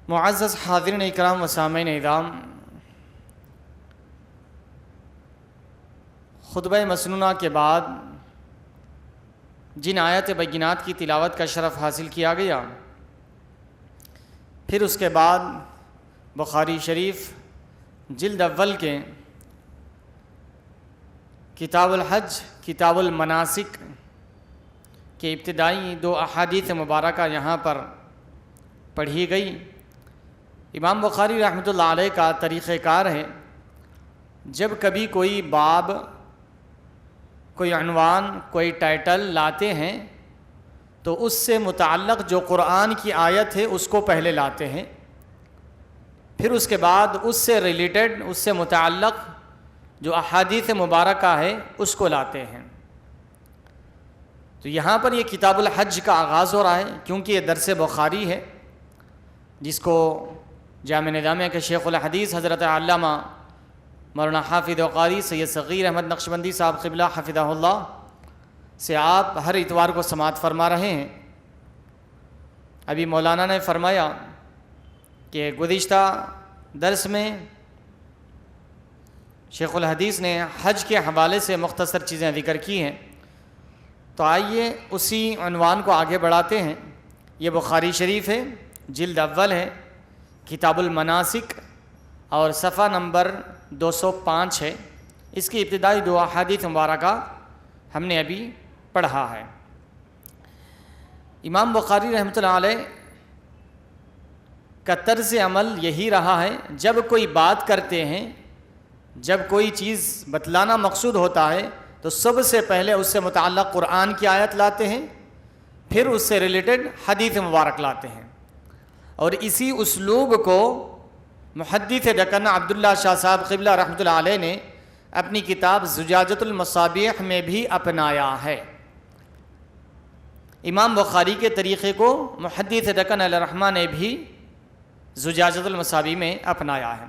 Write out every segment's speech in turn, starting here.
معزز حاضرین اکرام و سامعین اعظام، خطبہ مسنونہ کے بعد جن آیات بینات کی تلاوت کا شرف حاصل کیا گیا، پھر اس کے بعد بخاری شریف جلد اول کے کتاب الحج کتاب المناسک کے ابتدائی 2 احادیث مبارکہ یہاں پر پڑھی گئی۔ امام بخاری رحمۃ اللہ علیہ کا طریقہ کار ہے، جب کبھی کوئی باب، کوئی عنوان، کوئی ٹائٹل لاتے ہیں تو اس سے متعلق جو قرآن کی آیت ہے اس کو پہلے لاتے ہیں، پھر اس کے بعد اس سے ریلیٹڈ، اس سے متعلق جو احادیث مبارکہ ہے اس کو لاتے ہیں۔ تو یہاں پر یہ کتاب الحج کا آغاز ہو رہا ہے، کیونکہ یہ درس بخاری ہے جس کو جامع نظامیہ کے شیخ الحدیث حضرت علامہ مولانا حافظ قاری سید صغیر احمد نقشبندی صاحب قبلہ حفظہ اللہ سے آپ ہر اتوار کو سماعت فرما رہے ہیں۔ ابھی مولانا نے فرمایا کہ گزشتہ درس میں شیخ الحدیث نے حج کے حوالے سے مختصر چیزیں ذکر کی ہیں، تو آئیے اسی عنوان کو آگے بڑھاتے ہیں۔ یہ بخاری شریف ہے، جلد اول ہے، کتاب المناسک، اور صفحہ نمبر 205 ہے۔ اس کی ابتدائی 2 احادیث مبارکہ ہم نے ابھی پڑھا ہے۔ امام بخاری رحمۃ اللہ علیہ کا طرز عمل یہی رہا ہے، جب کوئی بات کرتے ہیں، جب کوئی چیز بتلانا مقصود ہوتا ہے تو سب سے پہلے اس سے متعلق قرآن کی آیت لاتے ہیں، پھر اس سے ریلیٹڈ حدیث مبارک لاتے ہیں، اور اسی اسلوب کو محدث دکن عبداللہ شاہ صاحب قبلہ رحمۃ اللہ علیہ نے اپنی کتاب زجاجۃ المصابیح میں بھی اپنایا ہے۔ امام بخاری کے طریقے کو محدث دکن علیہ الرحمہ نے بھی زجاجۃ المصابیح میں اپنایا ہے۔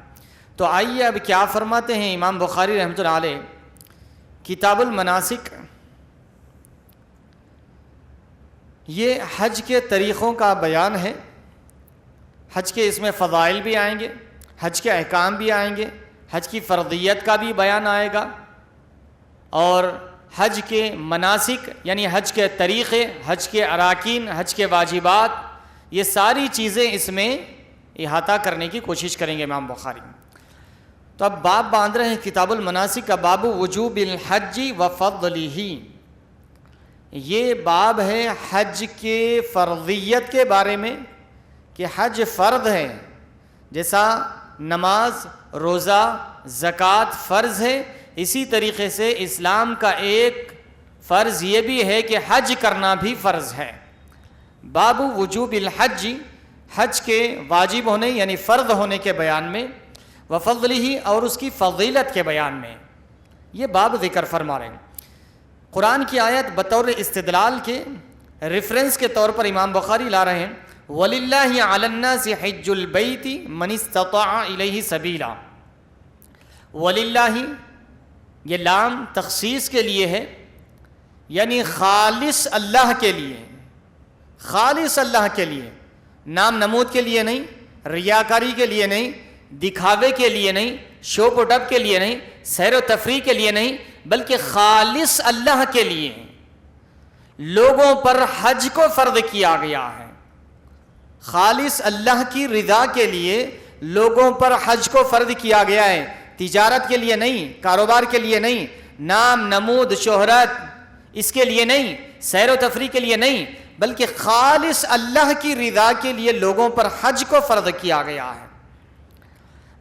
تو آئیے اب کیا فرماتے ہیں امام بخاری رحمۃ اللہ علیہ۔ کتاب المناسک یہ حج کے طریقوں کا بیان ہے۔ حج کے اس میں فضائل بھی آئیں گے، حج کے احکام بھی آئیں گے، حج کی فرضیت کا بھی بیان آئے گا، اور حج کے مناسک یعنی حج کے طریقے، حج کے اراکین، حج کے واجبات، یہ ساری چیزیں اس میں احاطہ کرنے کی کوشش کریں گے امام بخاری۔ تو اب باب باندھ رہے ہیں کتاب المناسک کا، باب وجوب الحج و فضلہ۔ یہ باب ہے حج کے فرضیت کے بارے میں، کہ حج فرض ہے، جیسا نماز، روزہ، زکوٰۃ فرض ہے، اسی طریقے سے اسلام کا ایک فرض یہ بھی ہے کہ حج کرنا بھی فرض ہے۔ باب وجوب الحج، حج کے واجب ہونے یعنی فرض ہونے کے بیان میں، وفضلہ، اور اس کی فضیلت کے بیان میں یہ باب ذکر فرما رہے ہیں۔ قرآن کی آیت بطور استدلال کے ریفرنس کے طور پر امام بخاری لا رہے ہیں، وَلِلَّهِ عَلَى النَّاسِ حِجُّ الْبَيْتِ مَنِ اسْتَطَاعَ إِلَيْهِ سَبِيلًا۔ وَلِلَّهِ یہ لام تخصیص کے لیے ہے، یعنی خالص اللہ کے لیے، خالص اللہ کے لیے، نام نمود کے لیے نہیں، ریاکاری کے لیے نہیں، دکھاوے کے لیے نہیں، شوق و ڈب کے لیے نہیں، سیر و تفریح کے لیے نہیں، بلکہ خالص اللہ کے لیے لوگوں پر حج کو فرض کیا گیا ہے۔ خالص اللہ کی رضا کے لیے لوگوں پر حج کو فرض کیا گیا ہے، تجارت کے لیے نہیں، کاروبار کے لیے نہیں، نام نمود شہرت اس کے لیے نہیں، سیر و تفریح کے لیے نہیں، بلکہ خالص اللہ کی رضا کے لیے لوگوں پر حج کو فرض کیا گیا ہے۔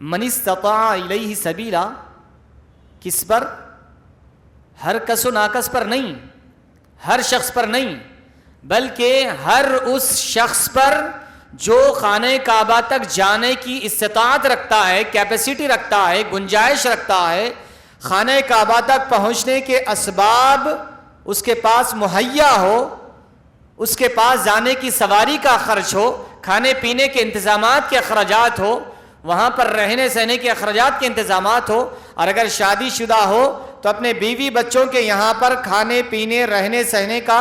من استطاع الیہ سبیلا، کس پر؟ ہر کس و ناکس پر نہیں، ہر شخص پر نہیں، بلکہ ہر اس شخص پر جو خانہ کعبہ تک جانے کی استطاعت رکھتا ہے، کیپیسٹی رکھتا ہے، گنجائش رکھتا ہے، خانہ کعبہ تک پہنچنے کے اسباب اس کے پاس مہیا ہو، اس کے پاس جانے کی سواری کا خرچ ہو، کھانے پینے کے انتظامات کے اخراجات ہو، وہاں پر رہنے سہنے کے اخراجات کے انتظامات ہو، اور اگر شادی شدہ ہو تو اپنے بیوی بچوں کے یہاں پر کھانے پینے رہنے سہنے کا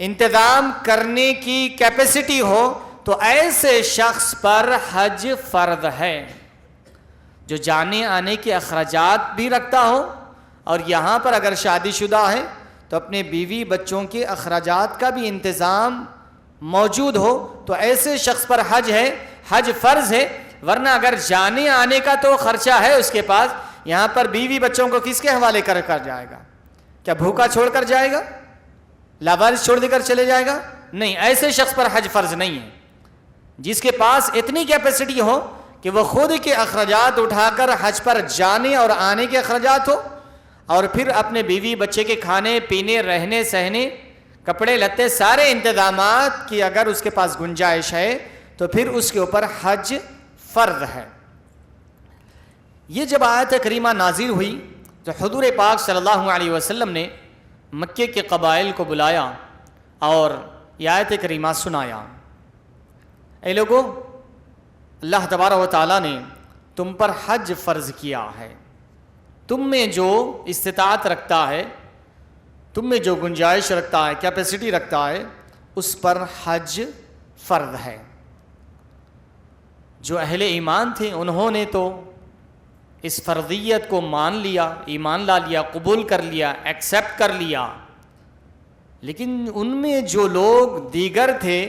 انتظام کرنے کی کیپیسٹی ہو، تو ایسے شخص پر حج فرض ہے جو جانے آنے کے اخراجات بھی رکھتا ہو، اور یہاں پر اگر شادی شدہ ہے تو اپنے بیوی بچوں کے اخراجات کا بھی انتظام موجود ہو، تو ایسے شخص پر حج ہے، حج فرض ہے۔ ورنہ اگر جانے آنے کا تو خرچہ ہے اس کے پاس، یہاں پر بیوی بچوں کو کس کے حوالے کر جائے گا؟ کیا بھوکا چھوڑ کر جائے گا؟ لاوارث چھوڑ دے کر چلے جائے گا؟ نہیں، ایسے شخص پر حج فرض نہیں ہے۔ جس کے پاس اتنی کیپیسٹی ہو کہ وہ خود کے اخراجات اٹھا کر حج پر جانے اور آنے کے اخراجات ہو، اور پھر اپنے بیوی بچے کے کھانے پینے رہنے سہنے کپڑے لتے سارے انتظامات کی اگر اس کے پاس گنجائش ہے تو پھر اس کے اوپر حج فرض ہے۔ یہ جب آیت کریمہ نازل ہوئی تو حضور پاک صلی اللہ علیہ وسلم نے مکے کے قبائل کو بلایا اور یہ آیت کریمہ سنایا، اے لوگو، اللہ تبارک و تعالیٰ نے تم پر حج فرض کیا ہے، تم میں جو استطاعت رکھتا ہے، تم میں جو گنجائش رکھتا ہے، کیپیسٹی رکھتا ہے، اس پر حج فرض ہے۔ جو اہل ایمان تھے انہوں نے تو اس فرضیت کو مان لیا، ایمان لا لیا، قبول کر لیا، ایکسیپٹ کر لیا، لیکن ان میں جو لوگ دیگر تھے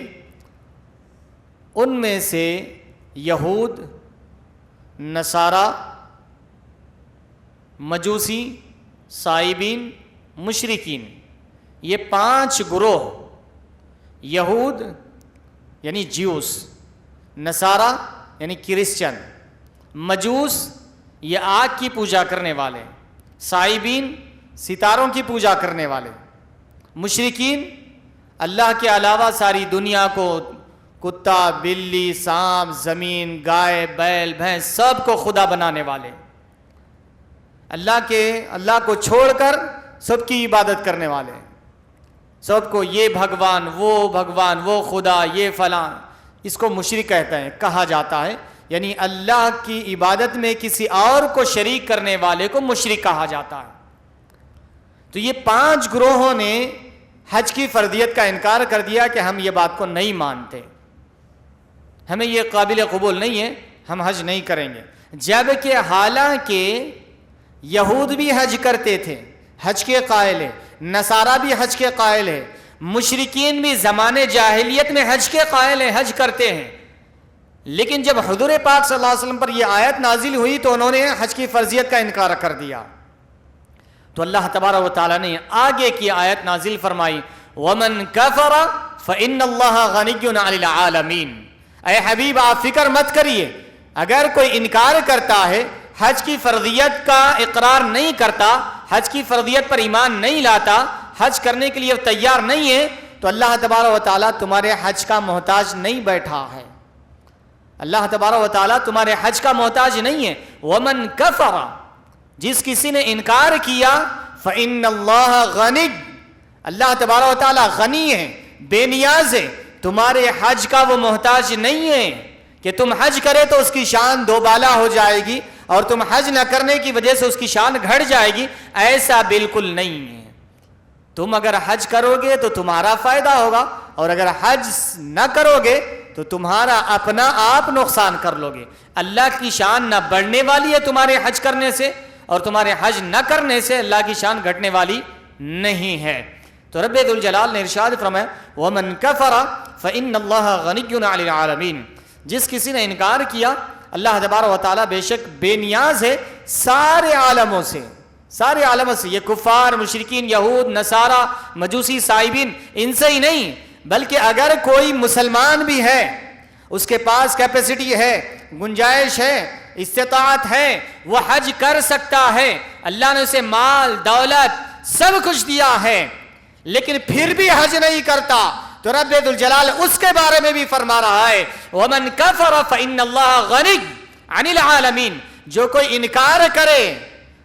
ان میں سے یہود، نصارہ، مجوسی، سائبین، مشرکین، یہ 5 گروہ، یہود یعنی جیوس، نصارہ یعنی کرسچن، مجوس یہ آگ کی پوجا کرنے والے، سائبین ستاروں کی پوجا کرنے والے، مشرکین اللہ کے علاوہ ساری دنیا کو کتا، بلی، سانپ، زمین، گائے، بیل، بھینس سب کو خدا بنانے والے، اللہ کو چھوڑ کر سب کی عبادت کرنے والے، سب کو یہ بھگوان، وہ خدا، یہ فلاں، اس کو مشرک کہتے ہیں، کہا جاتا ہے، یعنی اللہ کی عبادت میں کسی اور کو شریک کرنے والے کو مشرک کہا جاتا ہے۔ تو یہ 5 گروہوں نے حج کی فرضیت کا انکار کر دیا کہ ہم یہ بات کو نہیں مانتے، ہمیں یہ قابل قبول نہیں ہے، ہم حج نہیں کریں گے، جبکہ حالانکہ یہود بھی حج کرتے تھے، حج کے قائل ہیں، نصارہ بھی حج کے قائل ہیں، مشرکین بھی زمانے جاہلیت میں حج کے قائل ہیں، حج کرتے ہیں، لیکن جب حضور پاک صلی اللہ علیہ وسلم پر یہ آیت نازل ہوئی تو انہوں نے حج کی فرضیت کا انکار کر دیا۔ تو اللہ تبارک و تعالیٰ نے آگے کی آیت نازل فرمائی، وَمَن كَفَرَ فَإِنَّ اللَّهَ غَنِيٌّ عَنِ الْعَالَمِينَ۔ اے حبیب آپ فکر مت کریے، اگر کوئی انکار کرتا ہے، حج کی فرضیت کا اقرار نہیں کرتا، حج کی فرضیت پر ایمان نہیں لاتا، حج کرنے کے لیے تیار نہیں ہے، تو اللہ تبارک و تعالیٰ تمہارے حج کا محتاج نہیں بیٹھا ہے، اللہ تبارک و تعالیٰ تمہارے حج کا محتاج نہیں ہے۔ وَمَن كَفَرَ، جس کسی نے انکار کیا، فَإِنَّ اللَّهَ غَنِيٌّ، اللہ تبارک و تعالیٰ غنی ہے، بے نیاز ہے، تمہارے حج کا وہ محتاج نہیں ہے کہ تم حج کرے تو اس کی شان دوبالا ہو جائے گی اور تم حج نہ کرنے کی وجہ سے اس کی شان گھٹ جائے گی، ایسا بالکل نہیں ہے۔ تم اگر حج کرو گے تو تمہارا فائدہ ہوگا، اور اگر حج نہ کرو گے تو تمہارا اپنا آپ نقصان کر لو گے۔ اللہ کی شان نہ بڑھنے والی ہے تمہارے حج کرنے سے، اور تمہارے حج نہ کرنے سے اللہ کی شان گھٹنے والی نہیں ہے۔ تو رب ذوالجلال نے ارشاد فرمایا، وَمَن كَفَرَ فَإِنَّ اللَّهَ غَنِيٌّ عَنِ الْعَالَمِينَ، جس کسی نے انکار کیا، اللہ تبارک و تعالیٰ بے شک بے نیاز ہے سارے عالموں سے، سارے عالموں سے، یہ کفار، مشرکین، یہود، نصارہ، مجوسی، سائبین، ان سے ہی نہیں، بلکہ اگر کوئی مسلمان بھی ہے، اس کے پاس کیپیسٹی ہے، گنجائش ہے، استطاعت ہے، وہ حج کر سکتا ہے، اللہ نے اسے مال، دولت، سب کچھ دیا ہے، لیکن پھر بھی حج نہیں کرتا، تو رب ذوالجلال اس کے بارے میں بھی فرما رہا ہے، وَمَن كَفَرَ فَإِنَّ اللَّهَ غَنِيٌّ عَنِ الْعَالَمِينَ، جو کوئی انکار کرے،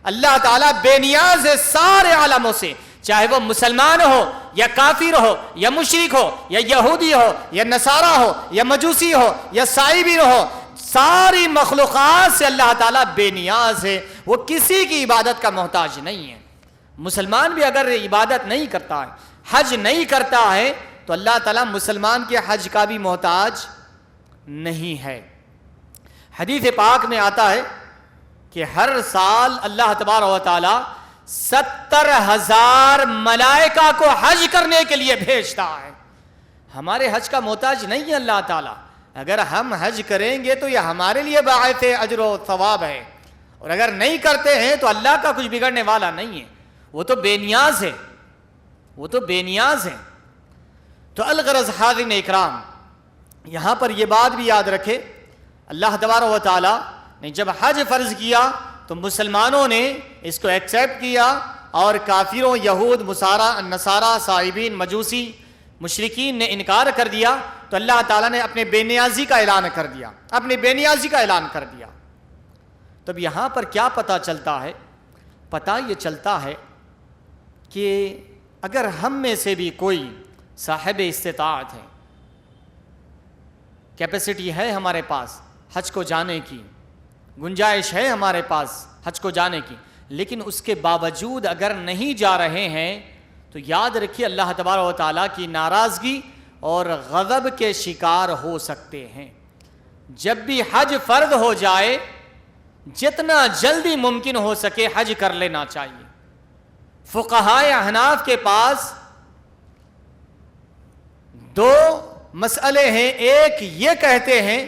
اللہ تعالیٰ بے نیاز ہے سارے عالموں سے، چاہے وہ مسلمان ہو یا کافر ہو یا مشرک ہو یا یہودی ہو یا نصارہ ہو یا مجوسی ہو یا سائبین ہو، ساری مخلوقات سے اللہ تعالیٰ بے نیاز ہے، وہ کسی کی عبادت کا محتاج نہیں ہے۔ مسلمان بھی اگر عبادت نہیں کرتا ہے، حج نہیں کرتا ہے، تو اللہ تعالیٰ مسلمان کے حج کا بھی محتاج نہیں ہے۔ حدیث پاک میں آتا ہے کہ ہر سال اللہ تبارک و تعالی 70,000 ملائکہ کو حج کرنے کے لیے بھیجتا ہے۔ ہمارے حج کا محتاج نہیں ہے اللہ تعالیٰ، اگر ہم حج کریں گے تو یہ ہمارے لیے باعث اجر و ثواب ہے، اور اگر نہیں کرتے ہیں تو اللہ کا کچھ بگڑنے والا نہیں ہے، وہ تو بے نیاز ہے، وہ تو بے نیاز ہے۔ تو الغرض حاضرین اکرام، یہاں پر یہ بات بھی یاد رکھے، اللہ تبارک و تعالیٰ نے جب حج فرض کیا تو مسلمانوں نے اس کو ایکسیپٹ کیا، اور کافروں، یہود، نصارہ، صائبین، مجوسی، مشرکین نے انکار کر دیا، تو اللہ تعالیٰ نے اپنے بے نیازی کا اعلان کر دیا، اپنے بے نیازی کا اعلان کر دیا۔ تب یہاں پر کیا پتہ چلتا ہے؟ پتہ یہ چلتا ہے کہ اگر ہم میں سے بھی کوئی صاحب استطاعت ہے، کیپیسٹی ہے ہمارے پاس حج کو جانے کی، گنجائش ہے ہمارے پاس حج کو جانے کی، لیکن اس کے باوجود اگر نہیں جا رہے ہیں تو یاد رکھیے اللہ تبارک و تعالیٰ کی ناراضگی اور غضب کے شکار ہو سکتے ہیں۔ جب بھی حج فرض ہو جائے جتنا جلدی ممکن ہو سکے حج کر لینا چاہیے۔ فقہائے احناف کے پاس دو مسئلے ہیں، ایک یہ کہتے ہیں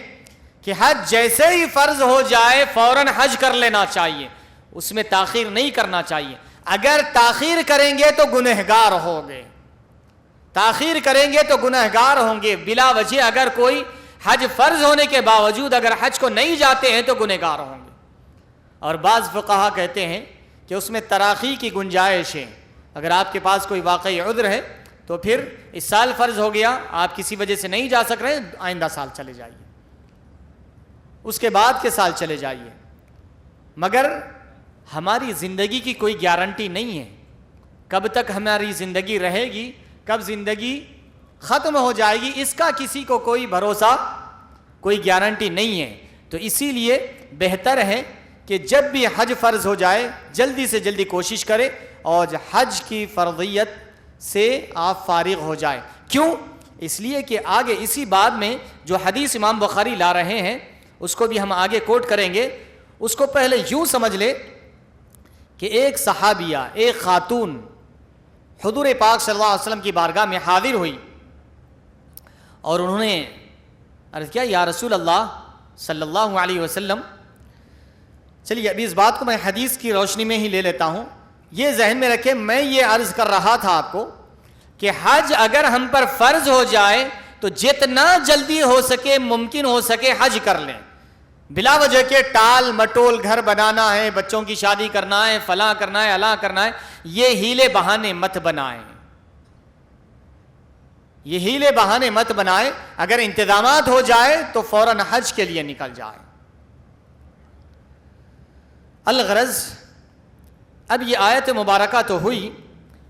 کہ حج جیسے ہی فرض ہو جائے فوراً حج کر لینا چاہیے، اس میں تاخیر نہیں کرنا چاہیے، اگر تاخیر کریں گے تو گنہگار ہوں گے، تاخیر کریں گے تو گنہگار ہوں گے، بلا وجہ اگر کوئی حج فرض ہونے کے باوجود اگر حج کو نہیں جاتے ہیں تو گنہگار ہوں گے۔ اور بعض فقہا کہتے ہیں کہ اس میں تراخی کی گنجائش ہے، اگر آپ کے پاس کوئی واقعی عذر ہے تو پھر اس سال فرض ہو گیا، آپ کسی وجہ سے نہیں جا سک رہے، آئندہ سال چلے جائیے، اس کے بعد کے سال چلے جائیے۔ مگر ہماری زندگی کی کوئی گارنٹی نہیں ہے، کب تک ہماری زندگی رہے گی، کب زندگی ختم ہو جائے گی، اس کا کسی کو کوئی بھروسہ، کوئی گارنٹی نہیں ہے۔ تو اسی لیے بہتر ہے کہ جب بھی حج فرض ہو جائے جلدی سے جلدی کوشش کرے اور حج کی فرضیت سے آپ فارغ ہو جائے۔ کیوں؟ اس لیے کہ آگے اسی باب میں جو حدیث امام بخاری لا رہے ہیں اس کو بھی ہم آگے کوٹ کریں گے، اس کو پہلے یوں سمجھ لے کہ ایک صحابیہ، ایک خاتون حضور پاک صلی اللہ علیہ وسلم کی بارگاہ میں حاضر ہوئی اور انہوں نے عرض کیا، یا رسول اللہ صلی اللہ علیہ وسلم، چلیے ابھی اس بات کو میں حدیث کی روشنی میں ہی لے لیتا ہوں، یہ ذہن میں رکھیں، میں یہ عرض کر رہا تھا آپ کو کہ حج اگر ہم پر فرض ہو جائے تو جتنا جلدی ہو سکے، ممکن ہو سکے حج کر لیں، بلا وجہ کے ٹال مٹول، گھر بنانا ہے، بچوں کی شادی کرنا ہے، فلاں کرنا ہے، الاں کرنا ہے، یہ ہیلے بہانے مت بنائیں، یہ ہیلے بہانے مت بنائیں، اگر انتظامات ہو جائے تو فوراً حج کے لیے نکل جائیں۔ الغرض اب یہ آیت مبارکہ تو ہوئی،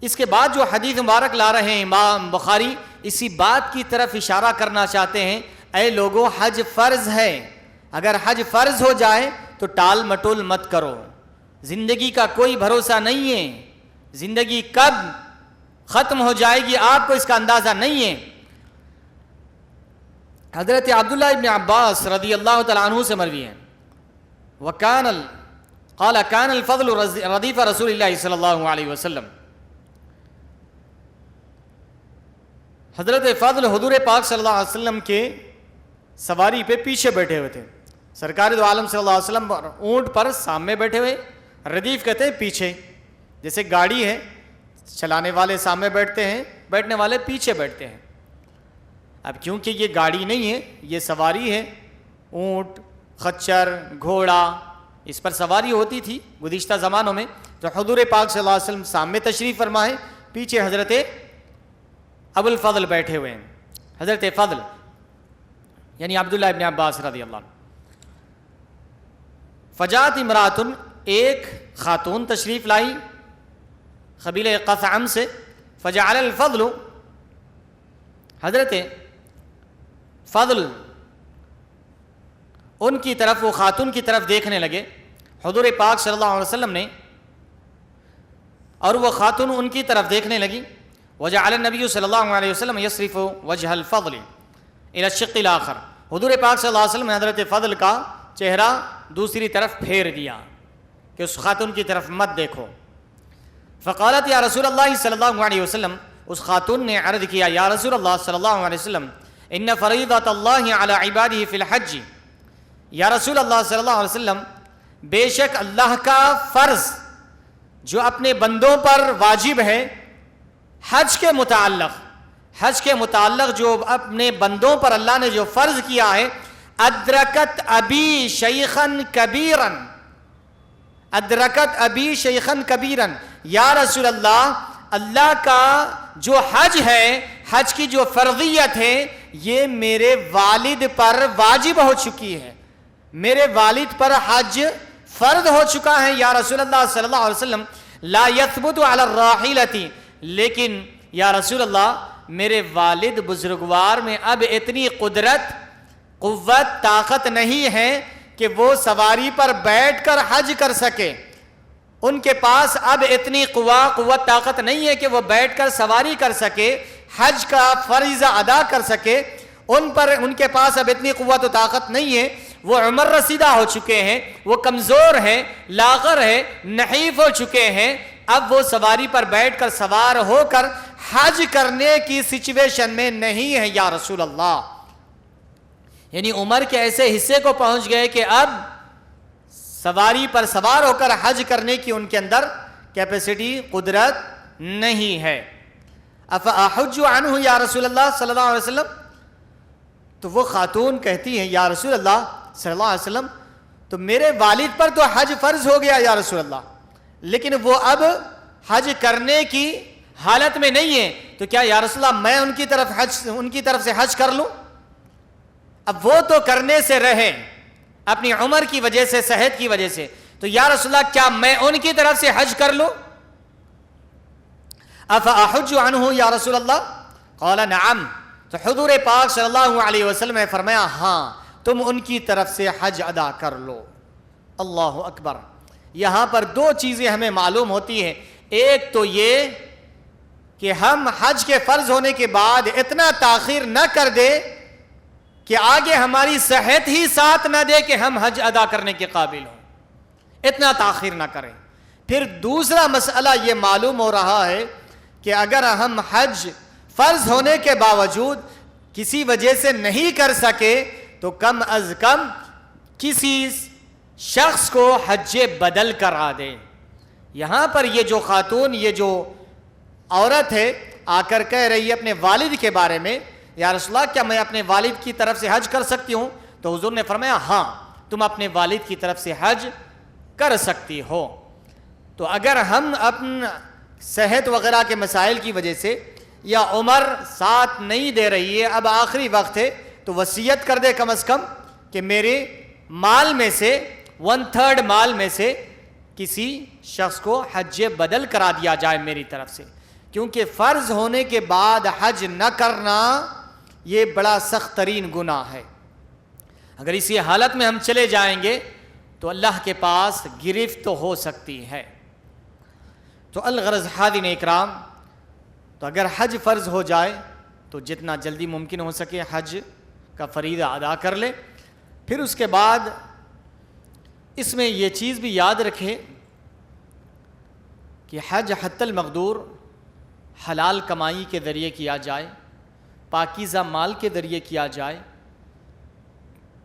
اس کے بعد جو حدیث مبارک لا رہے ہیں امام بخاری، اسی بات کی طرف اشارہ کرنا چاہتے ہیں، اے لوگو حج فرض ہے، اگر حج فرض ہو جائے تو ٹال مٹول مت کرو، زندگی کا کوئی بھروسہ نہیں ہے، زندگی کب ختم ہو جائے گی آپ کو اس کا اندازہ نہیں ہے۔ حضرت عبداللہ ابن عباس رضی اللہ تعالیٰ عنہ سے مروی ہے، قال كان الفضل ردیف رسول اللہ صلی اللہ علیہ وسلم، حضرت فضل حضور پاک صلی اللہ علیہ وسلم کے سواری پہ پیچھے بیٹھے ہوئے تھے، سرکار دو عالم صلی اللہ علیہ وسلم اونٹ پر سامنے بیٹھے ہوئے، ردیف کہتے ہیں پیچھے، جیسے گاڑی ہے چلانے والے سامنے بیٹھتے ہیں، بیٹھنے والے پیچھے بیٹھتے ہیں۔ اب کیونکہ یہ گاڑی نہیں ہے، یہ سواری ہے، اونٹ، خچر، گھوڑا، اس پر سواری ہوتی تھی گزشتہ زمانوں میں، تو حضور پاک صلی اللہ علیہ وسلم سامنے تشریف فرمائے، پیچھے حضرت ابو الفضل بیٹھے ہوئے ہیں، حضرت فضل یعنی عبداللہ ابن عباس رضی اللہ عنہ۔ فجات امراتن، ایک خاتون تشریف لائی قبیلہ قثعم سے، فجعل الفضل، حضرت فضل ان کی طرف، وہ خاتون کی طرف دیکھنے لگے حضور پاک صلی اللہ علیہ وسلم نے، اور وہ خاتون ان کی طرف دیکھنے لگی، وجعل النبی صلی اللہ علیہ وسلم یصرف وجہ الفضل الى الشق الاخر، حضور پاک صلی اللہ علیہ وسلم نے حضرت فضل کا چہرہ دوسری طرف پھیر دیا کہ اس خاتون کی طرف مت دیکھو. فقالت یا رسول اللہ صلی اللہ علیہ وسلم، اس خاتون نے عرض کیا یا رسول اللہ صلی اللہ علیہ وسلم ان فریضۃ اللہ علی عبادہ فی الحج، یا رسول اللہ صلی اللہ علیہ وسلم بے شک اللہ کا فرض جو اپنے بندوں پر واجب ہے حج کے متعلق جو اپنے بندوں پر اللہ نے جو فرض کیا ہے، ادرکت ابی شیخن کبیرن، یا رسول اللہ کا جو حج ہے، حج کی جو فرضیت ہے یہ میرے والد پر واجب ہو چکی ہے، میرے والد پر حج فرض ہو چکا ہے یا رسول اللہ صلی اللہ علیہ وسلم. لا یثبت علی الراحلۃ، لیکن یا رسول اللہ میرے والد بزرگوار میں اب اتنی قوت طاقت نہیں ہے کہ وہ سواری پر بیٹھ کر حج کر سکے. ان کے پاس اب اتنی قوت طاقت نہیں ہے کہ وہ بیٹھ کر سواری کر سکے، حج کا فریضہ ادا کر سکے. ان کے پاس اب اتنی قوت و طاقت نہیں ہے، وہ عمر رسیدہ ہو چکے ہیں، وہ کمزور ہیں، لاغر ہیں، نحیف ہو چکے ہیں. اب وہ سواری پر بیٹھ کر سوار ہو کر حج کرنے کی سچویشن میں نہیں ہے یا رسول اللہ. یعنی عمر کے ایسے حصے کو پہنچ گئے کہ اب سواری پر سوار ہو کر حج کرنے کی ان کے اندر کیپیسٹی، قدرت نہیں ہے. افاحج عنہ یا رسول اللہ صلی اللہ علیہ وسلم، تو وہ خاتون کہتی ہیں یا رسول اللہ صلی اللہ علیہ وسلم تو میرے والد پر تو حج فرض ہو گیا یا رسول اللہ، لیکن وہ اب حج کرنے کی حالت میں نہیں ہے، تو کیا یا رسول اللہ میں ان کی طرف سے حج کر لوں؟ اب وہ تو کرنے سے رہے اپنی عمر کی وجہ سے، صحت کی وجہ سے، تو یا رسول اللہ کیا میں ان کی طرف سے حج کر لوں؟ افاحج عنہ یا رسول اللہ قال نعم، تو حضور پاک صلی اللہ علیہ وسلم نے فرمایا ہاں تم ان کی طرف سے حج ادا کر لو. اللہ اکبر. یہاں پر دو چیزیں ہمیں معلوم ہوتی ہیں. ایک تو یہ کہ ہم حج کے فرض ہونے کے بعد اتنا تاخیر نہ کر دے کہ آگے ہماری صحت ہی ساتھ نہ دے کہ ہم حج ادا کرنے کے قابل ہوں، اتنا تاخیر نہ کریں. پھر دوسرا مسئلہ یہ معلوم ہو رہا ہے کہ اگر ہم حج فرض ہونے کے باوجود کسی وجہ سے نہیں کر سکے تو کم از کم کسی شخص کو حج بدل کرا دے. یہاں پر یہ جو خاتون، یہ جو عورت ہے آ کر کہہ رہی ہے اپنے والد کے بارے میں یا رسول اللہ کیا میں اپنے والد کی طرف سے حج کر سکتی ہوں؟ تو حضور نے فرمایا ہاں تم اپنے والد کی طرف سے حج کر سکتی ہو. تو اگر ہم اپنا صحت وغیرہ کے مسائل کی وجہ سے یا عمر ساتھ نہیں دے رہی ہے، اب آخری وقت ہے، تو وصیت کر دے کم از کم کہ میرے مال میں سے 1/3 مال میں سے کسی شخص کو حج بدل کرا دیا جائے میری طرف سے، کیونکہ فرض ہونے کے بعد حج نہ کرنا یہ بڑا سخت ترین گناہ ہے. اگر اسی حالت میں ہم چلے جائیں گے تو اللہ کے پاس گرفت ہو سکتی ہے. تو الغرض حاضرین اکرام، تو اگر حج فرض ہو جائے تو جتنا جلدی ممکن ہو سکے حج کا فریضہ ادا کر لے. پھر اس کے بعد اس میں یہ چیز بھی یاد رکھے کہ حج حتی المقدور حلال کمائی کے ذریعے کیا جائے، پاکیزہ مال کے ذریعے کیا جائے،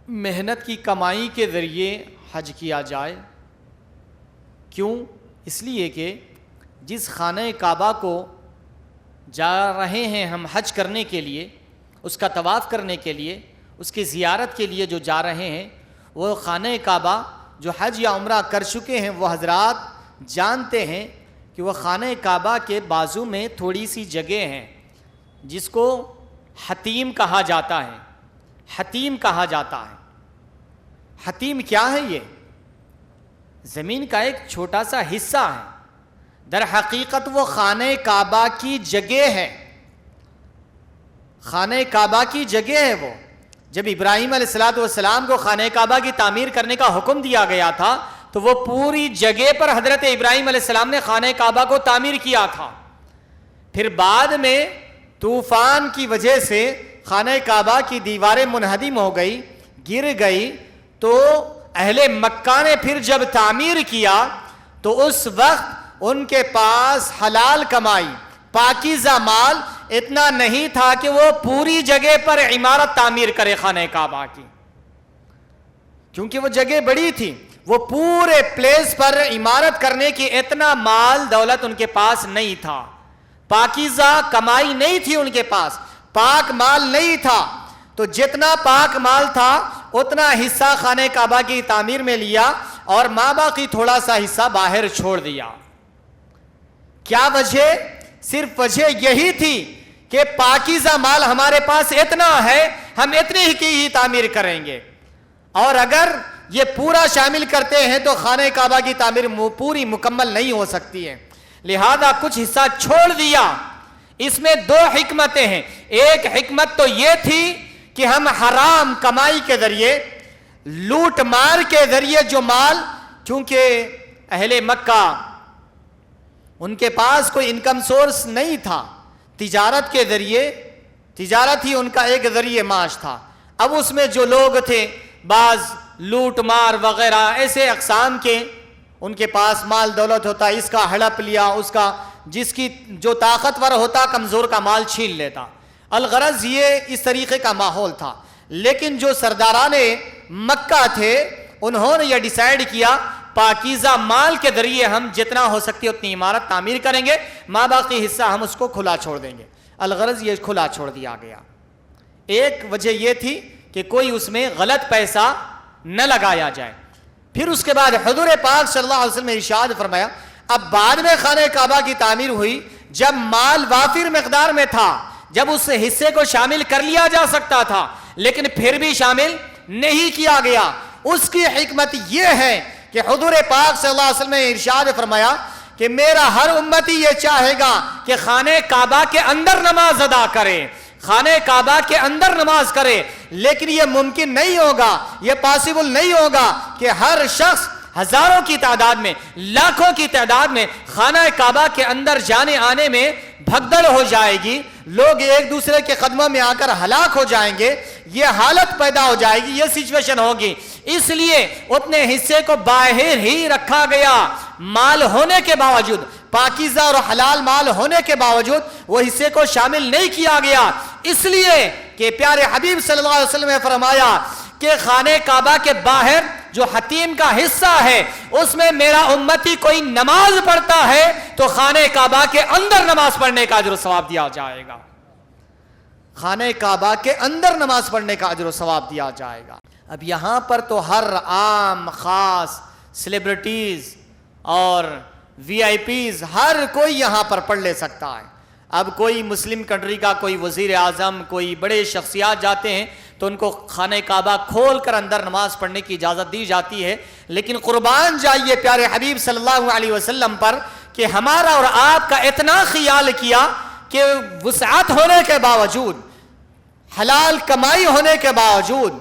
محنت کی کمائی کے ذریعے حج کیا جائے. کیوں؟ اس لیے کہ جس خانہ کعبہ کو جا رہے ہیں ہم حج کرنے کے لیے، اس کا طواف کرنے کے لیے، اس کی زیارت کے لیے جو جا رہے ہیں، وہ خانہ کعبہ جو حج یا عمرہ کر چکے ہیں وہ حضرات جانتے ہیں کہ وہ خانہ کعبہ کے بازو میں تھوڑی سی جگہ ہے جس کو حتیم کہا جاتا ہے. حتیم کہا جاتا ہے. حتیم کیا ہے؟ یہ زمین کا ایک چھوٹا سا حصہ ہے. در حقیقت وہ خانہ کعبہ کی جگہ ہے. خانہ کعبہ کی جگہ ہے. وہ جب ابراہیم علیہ السلام کو خانہ کعبہ کی تعمیر کرنے کا حکم دیا گیا تھا تو وہ پوری جگہ پر حضرت ابراہیم علیہ السلام نے خانہ کعبہ کو تعمیر کیا تھا. پھر بعد میں طوفان کی وجہ سے خانہ کعبہ کی دیواریں منہدم ہو گئی، گر گئی، تو اہل مکہ نے پھر جب تعمیر کیا تو اس وقت ان کے پاس حلال کمائی، پاکیزہ مال اتنا نہیں تھا کہ وہ پوری جگہ پر عمارت تعمیر کرے خانہ کعبہ کی، کیونکہ وہ جگہ بڑی تھی، وہ پورے پلیس پر عمارت کرنے کی اتنا مال دولت ان کے پاس نہیں تھا، پاکیزہ کمائی نہیں تھی ان کے پاس، پاک مال نہیں تھا، تو جتنا پاک مال تھا اتنا حصہ خانہ کعبہ کی تعمیر میں لیا اور ماں باقی تھوڑا سا حصہ باہر چھوڑ دیا۔ کیا وجہ؟ صرف وجہ یہی تھی کہ پاکیزہ مال ہمارے پاس اتنا ہے، ہم اتنے ہی کی ہی تعمیر کریں گے، اور اگر یہ پورا شامل کرتے ہیں تو خانہ کعبہ کی تعمیر پوری مکمل نہیں ہو سکتی ہے، لہذا کچھ حصہ چھوڑ دیا۔ اس میں دو حکمتیں ہیں، ایک حکمت تو یہ تھی کہ ہم حرام کمائی کے ذریعے، لوٹ مار کے ذریعے جو مال، چونکہ اہل مکہ ان کے پاس کوئی انکم سورس نہیں تھا، تجارت کے ذریعے، تجارت ہی ان کا ایک ذریعہ معاش تھا، اب اس میں جو لوگ تھے بعض لوٹ مار وغیرہ ایسے اقسام کے ان کے پاس مال دولت ہوتا، اس کا ہڑپ لیا، اس کا جس کی جو طاقتور ہوتا کمزور کا مال چھین لیتا، الغرض یہ اس طریقے کا ماحول تھا۔ لیکن جو سرداران مکہ تھے انہوں نے یہ ڈیسائیڈ کیا پاکیزہ مال کے ذریعے ہم جتنا ہو سکتی اتنی عمارت تعمیر کریں گے، ماں باقی حصہ ہم اس کو کھلا چھوڑ دیں گے، الغرض یہ کھلا چھوڑ دیا گیا۔ ایک وجہ یہ تھی کہ کوئی اس میں غلط پیسہ نہ لگایا جائے۔ پھر اس کے بعد حضور پاک صلی اللہ علیہ وسلم نے ارشاد فرمایا، اب بعد میں خانہ کعبہ کی تعمیر ہوئی، جب مال وافر مقدار میں تھا، جب اس حصے کو شامل کر لیا جا سکتا تھا لیکن پھر بھی شامل نہیں کیا گیا۔ اس کی حکمت یہ ہے کہ حضور پاک صلی اللہ علیہ وسلم نے ارشاد فرمایا کہ میرا ہر امتی یہ چاہے گا کہ خانہ کعبہ کے اندر نماز ادا کرے، خانہ کعبہ کے اندر نماز کرے، لیکن یہ ممکن نہیں ہوگا، یہ پاسبل نہیں ہوگا کہ ہر شخص ہزاروں کی تعداد میں، لاکھوں کی تعداد میں خانہ کعبہ کے اندر جانے آنے میں بھگدڑ ہو جائے گی، لوگ ایک دوسرے کے قدموں میں آ کر ہلاک ہو جائیں گے، یہ حالت پیدا ہو جائے گی، یہ سچویشن ہوگی، اس لیے اتنے حصے کو باہر ہی رکھا گیا، مال ہونے کے باوجود، پاکیزہ اور حلال مال ہونے کے باوجود وہ حصے کو شامل نہیں کیا گیا، اس لیے کہ پیارے حبیب صلی اللہ علیہ وسلم نے فرمایا کہ خانہ کعبہ کے باہر جو حتیم کا حصہ ہے اس میں میرا امتی کوئی نماز پڑھتا ہے تو خانہ کعبہ کے اندر نماز پڑھنے کا اجر و ثواب دیا جائے گا، خانہ کعبہ کے اندر نماز پڑھنے کا اجر و ثواب دیا جائے گا۔ اب یہاں پر تو ہر عام خاص سیلیبریٹیز اور وی آئی پیز ہر کوئی یہاں پر پڑھ لے سکتا ہے۔ اب کوئی مسلم کنٹری کا کوئی وزیر اعظم، کوئی بڑے شخصیات جاتے ہیں تو ان کو خانہ کعبہ کھول کر اندر نماز پڑھنے کی اجازت دی جاتی ہے، لیکن قربان جائیے پیارے حبیب صلی اللہ علیہ وسلم پر کہ ہمارا اور آپ کا اتنا خیال کیا کہ وسعت ہونے کے باوجود، حلال کمائی ہونے کے باوجود،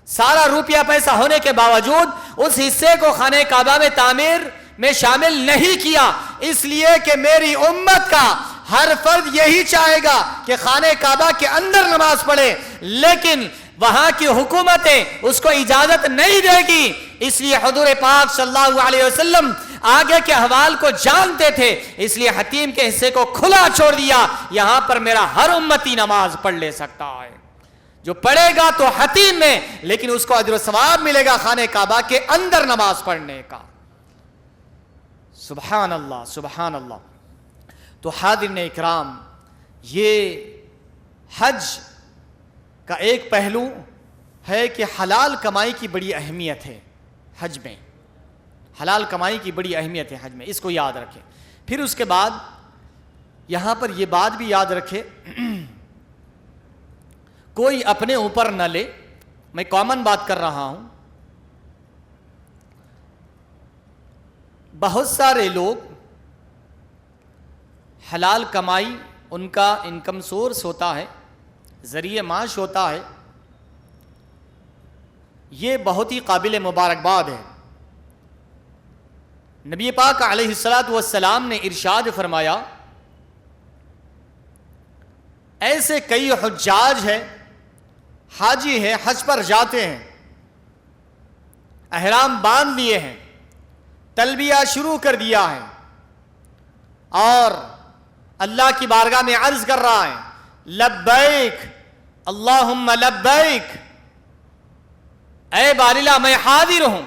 سارا روپیہ پیسہ ہونے کے باوجود اس حصے کو خانہ کعبہ میں تعمیر میں شامل نہیں کیا، اس لیے کہ میری امت کا ہر فرد یہی چاہے گا کہ خانہ کعبہ کے اندر نماز پڑھے، لیکن وہاں کی حکومتیں اس کو اجازت نہیں دے گی، اس لیے حضور پاک صلی اللہ علیہ وسلم آگے کے احوال کو جانتے تھے، اس لیے حتیم کے حصے کو کھلا چھوڑ دیا، یہاں پر میرا ہر امتی نماز پڑھ لے سکتا ہے، جو پڑھے گا تو حتیم میں، لیکن اس کو اجر و ثواب ملے گا خانہ کعبہ کے اندر نماز پڑھنے کا۔ سبحان اللہ، سبحان اللہ۔ تو حاضرین اکرام، یہ حج کا ایک پہلو ہے کہ حلال کمائی کی بڑی اہمیت ہے حج میں، حلال کمائی کی بڑی اہمیت ہے حج میں، اس کو یاد رکھیں۔ پھر اس کے بعد یہاں پر یہ بات بھی یاد رکھے، کوئی اپنے اوپر نہ لے، میں کامن بات کر رہا ہوں، بہت سارے لوگ حلال کمائی ان کا انکم سورس ہوتا ہے، ذریعہ معاش ہوتا ہے، یہ بہت ہی قابل مبارکباد ہے۔ نبی پاک علیہ الصلاۃ والسلام نے ارشاد فرمایا، ایسے کئی حجاج ہیں حاجی ہے، حج پر جاتے ہیں، احرام باندھ لیے ہیں، تلبیہ شروع کر دیا ہے اور اللہ کی بارگاہ میں عرض کر رہا ہے لبیک اللہم لبیک، اے باریلا میں حاضر ہوں،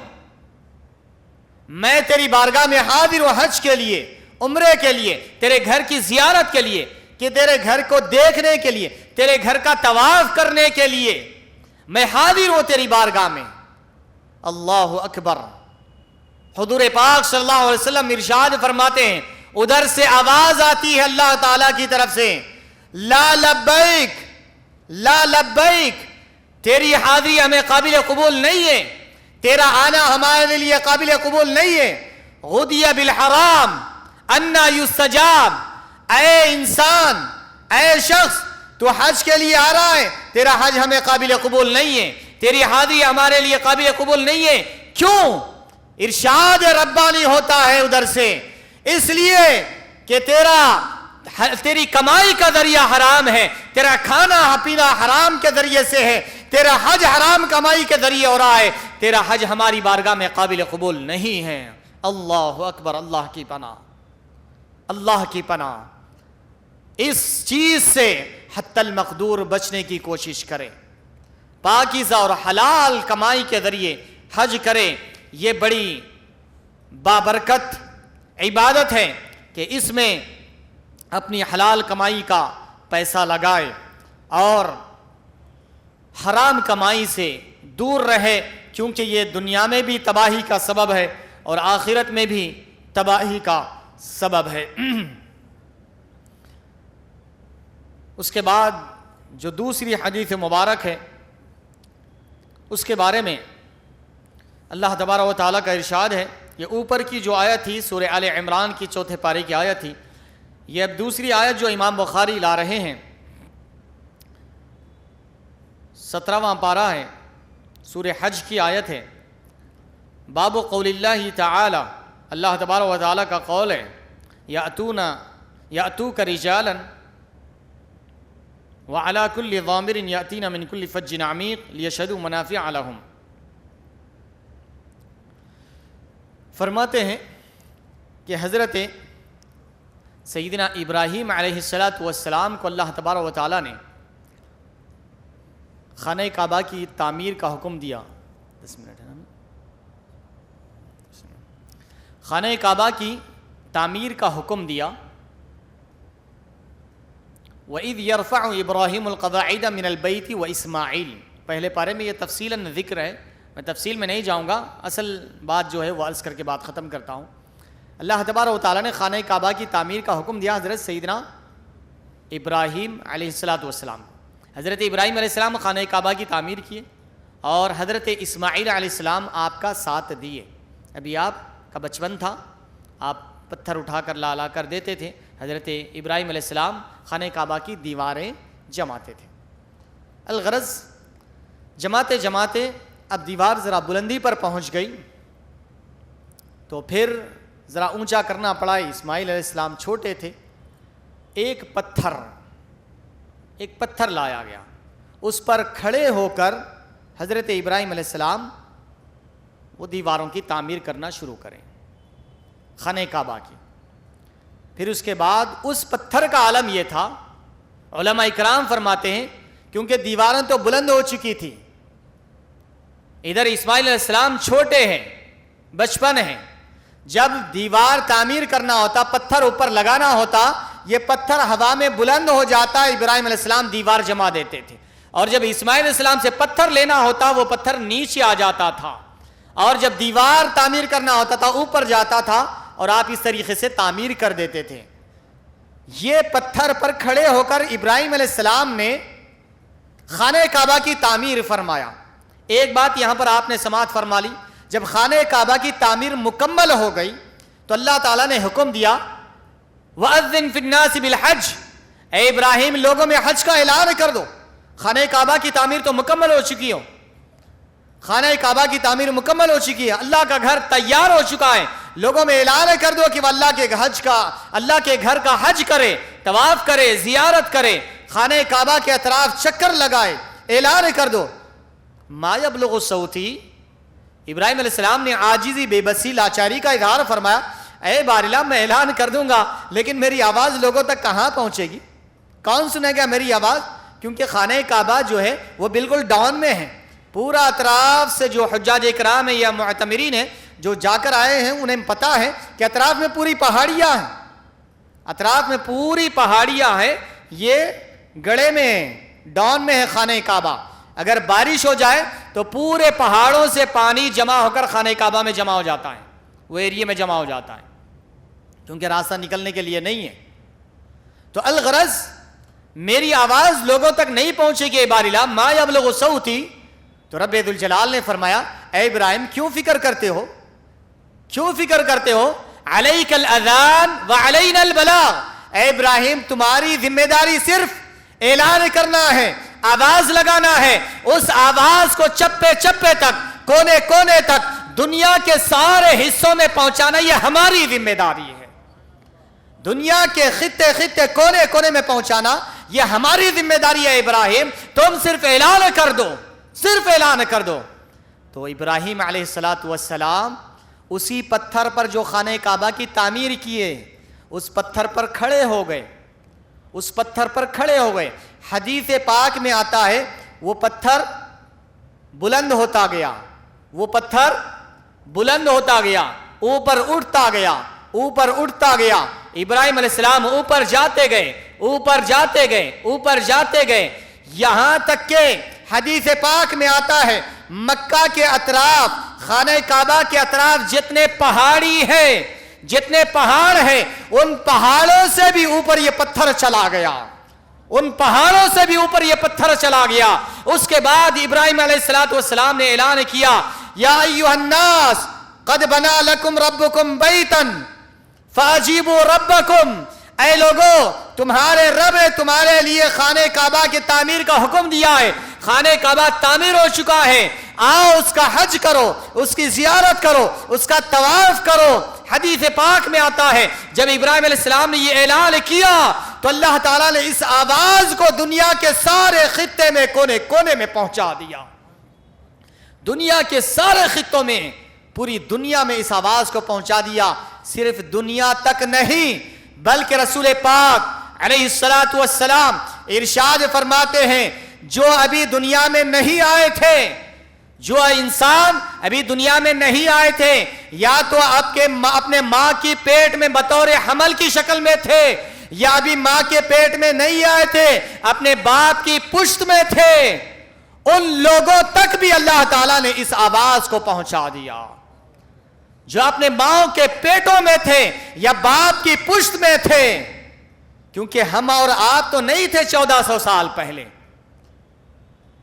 میں تیری بارگاہ میں حاضر ہوں حج کے لیے، عمرے کے لیے، تیرے گھر کی زیارت کے لیے، کہ تیرے گھر کو دیکھنے کے لیے، تیرے گھر کا طواف کرنے کے لیے میں حاضر ہوں تیری بارگاہ میں۔ اللہ اکبر۔ حضور پاک صلی اللہ علیہ وسلم ارشاد فرماتے ہیں، ادھر سے آواز آتی ہے اللہ تعالیٰ کی طرف سے، لا لبیک لا لبیک، تیری حاضری ہمیں قابل قبول نہیں ہے، تیرا آنا ہمارے لیے قابل قبول نہیں ہے۔ غدی بالحرام انا یستجاب، اے انسان، اے شخص، تو حج کے لیے آ رہا ہے، تیرا حج ہمیں قابل قبول نہیں ہے، تیری حاضری ہمارے لیے قابل قبول نہیں ہے۔ کیوں؟ ارشاد ربانی ہوتا ہے ادھر سے، اس لیے کہ تیری کمائی کا ذریعہ حرام ہے، تیرا کھانا پینا حرام کے ذریعے سے ہے، تیرا حج حرام کمائی کے ذریعے ہو رہا ہے، تیرا حج ہماری بارگاہ میں قابل قبول نہیں ہے۔ اللہ اکبر، اللہ کی پناہ، اللہ کی پناہ۔ اس چیز سے حتی المقدور بچنے کی کوشش کرے، پاکیزہ اور حلال کمائی کے ذریعے حج کرے۔ یہ بڑی بابرکت عبادت ہے کہ اس میں اپنی حلال کمائی کا پیسہ لگائے اور حرام کمائی سے دور رہے، کیونکہ یہ دنیا میں بھی تباہی کا سبب ہے اور آخرت میں بھی تباہی کا سبب ہے۔ اس کے بعد جو دوسری حدیث مبارک ہے اس کے بارے میں اللہ تبارک و تعالیٰ کا ارشاد ہے، یہ اوپر کی جو آیت تھی سورہ آل عمران کی 4 پارے کی آیت تھی، یہ اب دوسری آیت جو امام بخاری لا رہے ہیں 17واں پارہ ہے، سورہ حج کی آیت ہے۔ باب قول اللہ تعالی، اللہ تبارک و تعالیٰ کا قول ہے، یأتوک رجالا وعلی کل ضامر یأتین من کل فج عمیق لیشہدوا منافع لہم۔ فرماتے ہیں کہ حضرت سیدنا ابراہیم علیہ السلام کو اللہ تبارک و تعالیٰ نے خانہ کعبہ کی تعمیر کا حکم دیا۔ 10 منٹ ہے نا؟ خانہ کعبہ کی تعمیر کا حکم دیا۔ وَإِذْ يَرْفَعُ إِبْرَاهِيمُ الْقَوَاعِدَ مِنَ الْبَيْتِ وَإِسْمَاعِيلُ، پہلے پارے میں یہ تفصیلاً ذکر ہے، میں تفصیل میں نہیں جاؤں گا، اصل بات جو ہے وہ عرض کر کے بات ختم کرتا ہوں۔ اللہ تبارک و تعالیٰ نے خانہ کعبہ کی تعمیر کا حکم دیا حضرت سیدنا ابراہیم علیہ السلام کو۔ حضرت ابراہیم علیہ السلام خانہ کعبہ کی تعمیر کیے اور حضرت اسماعیل علیہ السلام آپ کا ساتھ دیے۔ ابھی آپ کا بچپن تھا، آپ پتھر اٹھا کر لا کر دیتے تھے، حضرت ابراہیم علیہ السلام خانہ کعبہ کی دیواریں جماتے تھے۔ الغرض جماتے جماتے اب دیوار ذرا بلندی پر پہنچ گئی تو پھر ذرا اونچا کرنا پڑا۔ اسماعیل علیہ السلام چھوٹے تھے، ایک پتھر لایا گیا، اس پر کھڑے ہو کر حضرت ابراہیم علیہ السلام وہ دیواروں کی تعمیر کرنا شروع کریں خانہ کعبہ کی۔ پھر اس کے بعد اس پتھر کا عالم یہ تھا، علماء اکرام فرماتے ہیں کیونکہ دیواریں تو بلند ہو چکی تھی، ادھر اسماعیل علیہ السلام چھوٹے ہیں، بچپن ہیں، جب دیوار تعمیر کرنا ہوتا، پتھر اوپر لگانا ہوتا، یہ پتھر ہوا میں بلند ہو جاتا، ابراہیم علیہ السلام دیوار جما دیتے تھے، اور جب اسماعیل علیہ السلام سے پتھر لینا ہوتا وہ پتھر نیچے آ جاتا تھا، اور جب دیوار تعمیر کرنا ہوتا تھا اوپر جاتا تھا، اور آپ اس طریقے سے تعمیر کر دیتے تھے۔ یہ پتھر پر کھڑے ہو کر ابراہیم علیہ السلام نے خانہ کعبہ کی تعمیر فرمایا۔ ایک بات یہاں پر آپ نے سماعت فرما لی، جب خانہ کعبہ کی تعمیر مکمل ہو گئی تو اللہ تعالیٰ نے حکم دیا وَأَذِّن فِي النَّاسِ بِالْحَجِّ، اے ابراہیم لوگوں میں حج کا اعلان کر دو۔ خانہ کعبہ کی تعمیر تو مکمل ہو چکی ہو، خانہ کعبہ کی تعمیر مکمل ہو چکی ہے، اللہ کا گھر تیار ہو چکا ہے، لوگوں میں اعلان کر دو کہ وہ اللہ کے گھر کا حج کرے، طواف کرے، زیارت کرے، خانہ کعبہ کے اطراف چکر لگائے، اعلان کر دو. ما یبلغ صوتی، ابراہیم علیہ السلام نے عاجزی، بے بسی، لاچاری کا اظہار فرمایا. اے بار اللہ میں اعلان کر دوں گا لیکن میری آواز لوگوں تک کہاں پہنچے گی؟ کون سنے گا میری آواز؟ کیونکہ خانہ کعبہ جو ہے وہ بالکل ڈاؤن میں ہے. پورا اطراف سے جو حجاج اکرام ہیں یا معتمرین ہیں جو جا کر آئے ہیں انہیں پتا ہے کہ اطراف میں پوری پہاڑیاں ہیں، اطراف میں پوری پہاڑیاں ہیں. یہ گڑھے میں ڈاؤن میں ہے خانہ کعبہ. اگر بارش ہو جائے تو پورے پہاڑوں سے پانی جمع ہو کر خانہ کعبہ میں جمع ہو جاتا ہے، وہ ایریے میں جمع ہو جاتا ہے کیونکہ راستہ نکلنے کے لیے نہیں ہے. تو الغرض میری آواز لوگوں تک نہیں پہنچے گی. بار اللہ ما یبلغ صوتی. تو رب ذوالجلال نے فرمایا اے ابراہیم کیوں فکر کرتے ہو، کیوں فکر کرتے ہو؟ علیک الاذان وعلینا البلاغ. اے ابراہیم تمہاری ذمہ داری صرف اعلان کرنا ہے، آواز لگانا ہے. اس آواز کو چپے چپے تک، کونے کونے تک، دنیا کے سارے حصوں میں پہنچانا یہ ہماری ذمہ داری ہے. دنیا کے خطے خطے، کونے کونے میں پہنچانا یہ ہماری ذمہ داری ہے. ابراہیم تم صرف اعلان کر دو، صرف اعلان کر دو. تو ابراہیم علیہ السلام اسی پتھر پر جو خانہ کعبہ کی تعمیر کیے اس پتھر پر کھڑے ہو گئے، اس پتھر پر کھڑے ہو گئے. حدیث پاک میں آتا ہے وہ پتھر بلند ہوتا گیا، وہ پتھر بلند ہوتا گیا، اوپر اٹھتا گیا، اوپر اٹھتا گیا. ابراہیم علیہ السلام اوپر جاتے گئے، اوپر جاتے گئے، اوپر جاتے گئے، یہاں تک کہ حدیث پاک میں آتا ہے مکہ کے اطراف، خانہ کعبہ کے اطراف جتنے پہاڑی ہیں، جتنے پہاڑ ہیں، ان پہاڑوں سے بھی اوپر یہ پتھر چلا گیا، ان پہاڑوں سے بھی اوپر یہ پتھر چلا گیا. اس کے بعد ابراہیم علیہ السلام نے اعلان کیا یا ایھا الناس قد بنا لکم ربکم بیتا فاجیبوا ربکم. اے لوگو تمہارے رب نے تمہارے لیے خانہ کعبہ کی تعمیر کا حکم دیا ہے. خانہ کعبہ تعمیر ہو چکا ہے، آؤ اس کا حج کرو، اس کی زیارت کرو، اس کا طواف کرو. حدیث پاک میں آتا ہے جب ابراہیم علیہ السلام نے یہ اعلان کیا تو اللہ تعالیٰ نے اس آواز کو دنیا کے سارے خطے میں، کونے کونے میں پہنچا دیا. دنیا کے سارے خطوں میں، پوری دنیا میں اس آواز کو پہنچا دیا. صرف دنیا تک نہیں بلکہ رسول پاک علیہ السلام ارشاد فرماتے ہیں جو ابھی دنیا میں نہیں آئے تھے، جو انسان ابھی دنیا میں نہیں آئے تھے، یا تو اپنے ماں کی پیٹ میں بطور حمل کی شکل میں تھے، یا ابھی ماں کے پیٹ میں نہیں آئے تھے، اپنے باپ کی پشت میں تھے، ان لوگوں تک بھی اللہ تعالیٰ نے اس آواز کو پہنچا دیا. جو اپنے ماں کے پیٹوں میں تھے یا باپ کی پشت میں تھے، کیونکہ ہم اور آپ تو نہیں تھے 1400 سال پہلے.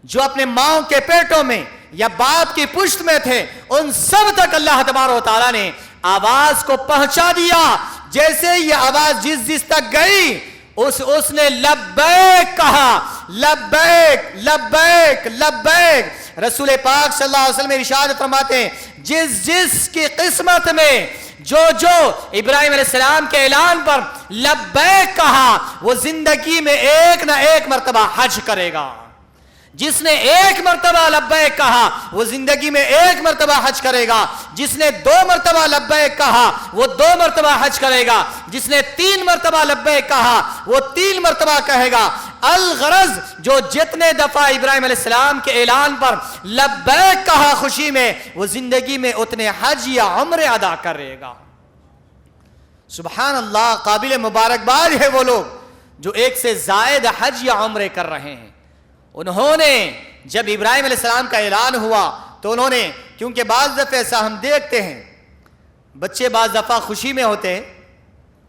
جو اپنے ماں کے پیٹوں میں یا باپ کی پشت میں تھے ان سب تک اللہ تبارک و تعالیٰ نے آواز کو پہنچا دیا. جیسے یہ آواز جس تک گئی اس نے لبیک کہا، لبیک لبیک لبیک. رسول پاک صلی اللہ علیہ وسلم ارشاد فرماتے ہیں جس کی قسمت میں جو ابراہیم علیہ السلام کے اعلان پر لبیک کہا وہ زندگی میں ایک نہ ایک مرتبہ حج کرے گا. جس نے ایک مرتبہ لبیک کہا وہ زندگی میں ایک مرتبہ حج کرے گا. جس نے 2 مرتبہ لبیک کہا وہ 2 مرتبہ حج کرے گا. جس نے 3 مرتبہ لبیک کہا وہ 3 مرتبہ کہے گا. الغرض جو جتنے دفعہ ابراہیم علیہ السلام کے اعلان پر لبیک کہا خوشی میں، وہ زندگی میں اتنے حج یا عمرے ادا کرے گا. سبحان اللہ، قابل مبارکباد ہے وہ لوگ جو ایک سے زائد حج یا عمرے کر رہے ہیں. انہوں نے جب ابراہیم علیہ السلام کا اعلان ہوا تو انہوں نے، کیونکہ بعض دفعہ ایسا ہم دیکھتے ہیں بچے بعض دفعہ خوشی میں ہوتے ہیں،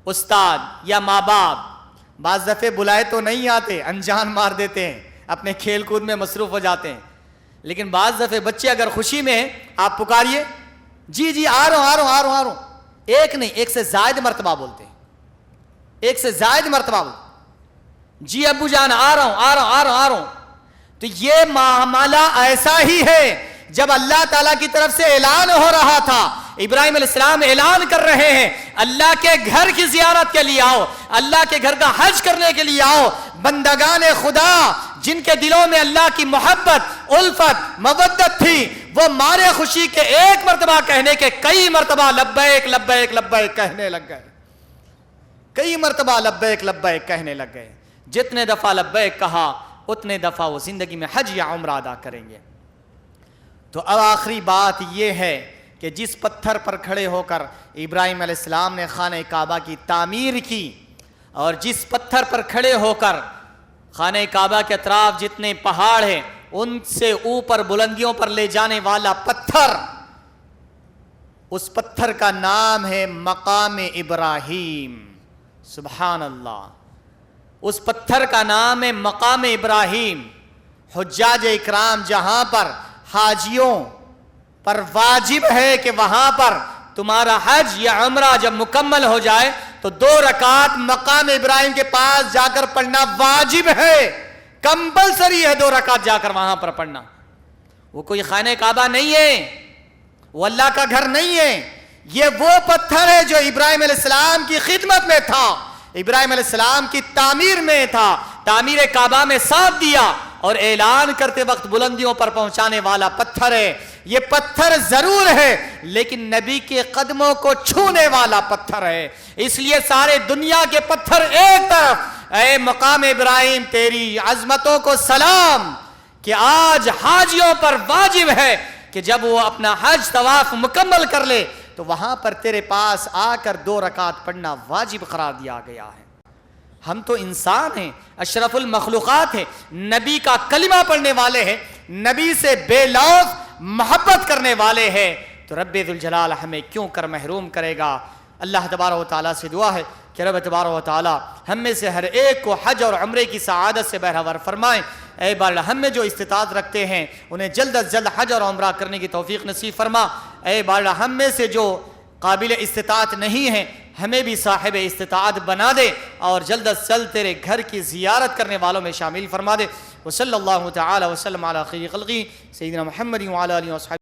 استاد یا ماں باپ بعض دفعہ بلائے تو نہیں آتے، انجان مار دیتے ہیں، اپنے کھیل کود میں مصروف ہو جاتے ہیں. لیکن بعض دفعہ بچے اگر خوشی میں ہیں آپ پکاریے جی آ رہا ہوں، ایک نہیں ایک سے زائد مرتبہ بولتے ہیں، ایک سے زائد مرتبہ بولتے جی ابو جان آ رہا ہوں. تو یہ معاملہ ایسا ہی ہے جب اللہ تعالیٰ کی طرف سے اعلان ہو رہا تھا. ابراہیم علیہ السلام اعلان کر رہے ہیں اللہ کے گھر کی زیارت کے لیے آؤ، اللہ کے گھر کا حج کرنے کے لیے آؤ. بندگان خدا جن کے دلوں میں اللہ کی محبت، الفت، مودت تھی، وہ مارے خوشی کے ایک مرتبہ کہنے کے کئی مرتبہ لبیک لبیک لبیک کہنے لگ گئے، کئی مرتبہ لبیک لبیک کہنے لگ گئے۔ جتنے دفعہ لبیک کہا اتنے دفعہ وہ زندگی میں حج یا عمرہ ادا کریں گے۔ تو اب آخری بات یہ ہے کہ جس پتھر پر کھڑے ہو کر ابراہیم علیہ السلام نے خانہ کعبہ کی تعمیر کی، اور جس پتھر پر کھڑے ہو کر خانہ کعبہ کے اطراف جتنے پہاڑ ہیں ان سے اوپر بلندیوں پر لے جانے والا پتھر، اس پتھر کا نام ہے مقام ابراہیم۔ سبحان اللہ، اس پتھر کا نام ہے مقام ابراہیم۔ حجاج اکرام جہاں پر حاجیوں پر واجب ہے کہ وہاں پر تمہارا حج یا عمرہ جب مکمل ہو جائے تو 2 رکعت مقام ابراہیم کے پاس جا کر پڑھنا واجب ہے، کمپلسری ہے 2 رکعت جا کر وہاں پر پڑھنا۔ وہ کوئی خانہ کعبہ نہیں ہے، وہ اللہ کا گھر نہیں ہے، یہ وہ پتھر ہے جو ابراہیم علیہ السلام کی خدمت میں تھا، ابراہیم علیہ السلام کی تعمیر میں تھا، تعمیر کعبہ میں ساتھ دیا اور اعلان کرتے وقت بلندیوں پر پہنچانے والا پتھر ہے۔ یہ پتھر ضرور ہے لیکن نبی کے قدموں کو چھونے والا پتھر ہے، اس لیے سارے دنیا کے پتھر ایک طرف، اے مقام ابراہیم تیری عظمتوں کو سلام، کہ آج حاجیوں پر واجب ہے کہ جب وہ اپنا حج طواف مکمل کر لے تو وہاں پر تیرے پاس آ کر 2 رکعت پڑھنا واجب قرار دیا گیا ہے۔ ہم تو انسان ہیں، اشرف المخلوقات ہیں، نبی کا کلمہ پڑھنے والے ہیں، نبی سے بے لوث محبت کرنے والے ہیں، تو رب ذوالجلال ہمیں کیوں کر محروم کرے گا۔ اللہ تبارک و تعالیٰ سے دعا ہے کہ رب تبارک و تعالیٰ ہم میں سے ہر ایک کو حج اور عمرے کی سعادت سے بہرہ ور فرمائیں۔ اے بار ہم میں جو استطاعت رکھتے ہیں انہیں جلد از جلد حج اور عمرہ کرنے کی توفیق نصیب فرما۔ اے بار ہم میں سے جو قابل استطاعت نہیں ہیں ہمیں بھی صاحب استطاعت بنا دے اور جلد از جلد تیرے گھر کی زیارت کرنے والوں میں شامل فرما دے۔ وصلی اللہ تعالی وسلم علی خیر خلقی سیدنا محمد وعلی آلہ وصحبہ